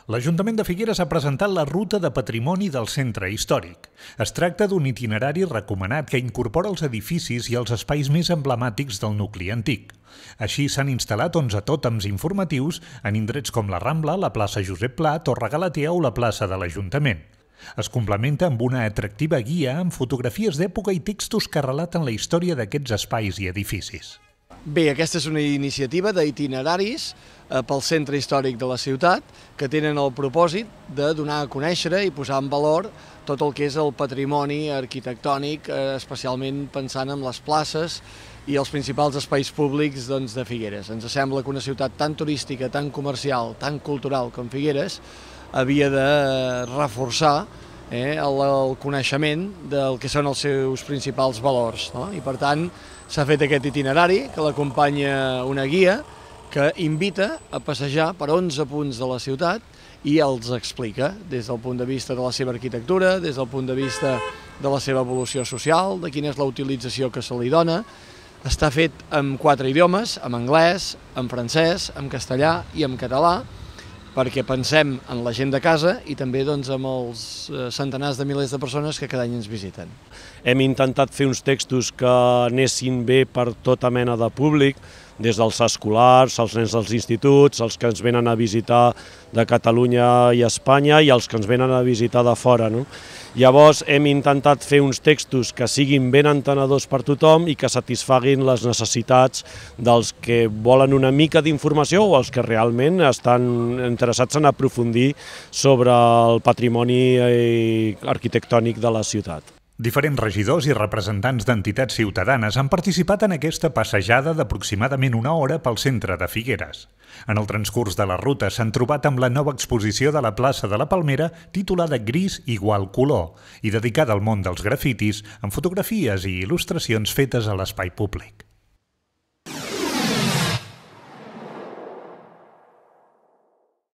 L'Ajuntament de Figueres ha presentat la Ruta de Patrimoni del Centre Històric. Es tracta d'un itinerari recomanat que incorpora els edificis i els espais més emblemàtics del nucli antic. Així s'han instal·lat 11 tòtems informatius en indrets com la Rambla, la plaça Josep Pla, Torre Galatea o la plaça de l'Ajuntament. Es complementa amb una atractiva guia amb fotografies d'època i textos que relaten la història d'aquests espais i edificis. Bé, aquesta és una iniciativa d'itineraris pel centre històric de la ciutat que tenen el propòsit de donar a conèixer i posar en valor tot el que és el patrimoni arquitectònic, especialment pensant en les places i els principals espais públics de Figueres. Ens sembla que una ciutat tan turística, tan comercial, tan cultural com Figueres havia de reforçar el coneixement del que són els seus principals valors. I per tant s'ha fet aquest itinerari que l'acompanya una guia que invita a passejar per 11 punts de la ciutat i els explica des del punt de vista de la seva arquitectura, des del punt de vista de la seva evolució social, de quina és la utilització que se li dona. Està fet en 4 idiomes, en anglès, en francès, en castellà i en català, perquè pensem en la gent de casa i també en els centenars de milers de persones que cada any ens visiten. Hem intentat fer uns textos que anessin bé per tota mena de públic, des dels escolars, els nens dels instituts, els que ens venen a visitar de Catalunya i Espanya i els que ens venen a visitar de fora. Llavors hem intentat fer uns textos que siguin ben entenedors per tothom i que satisfaguin les necessitats dels que volen una mica d'informació o els que realment estan interessats en aprofundir sobre el patrimoni arquitectònic de la ciutat. Diferents regidors i representants d'entitats ciutadanes han participat en aquesta passejada d'aproximadament una hora pel centre de Figueres. En el transcurs de la ruta s'han trobat amb la nova exposició de la plaça de la Palmera titulada Gris igual color i dedicada al món dels grafitis amb fotografies i il·lustracions fetes a l'espai públic.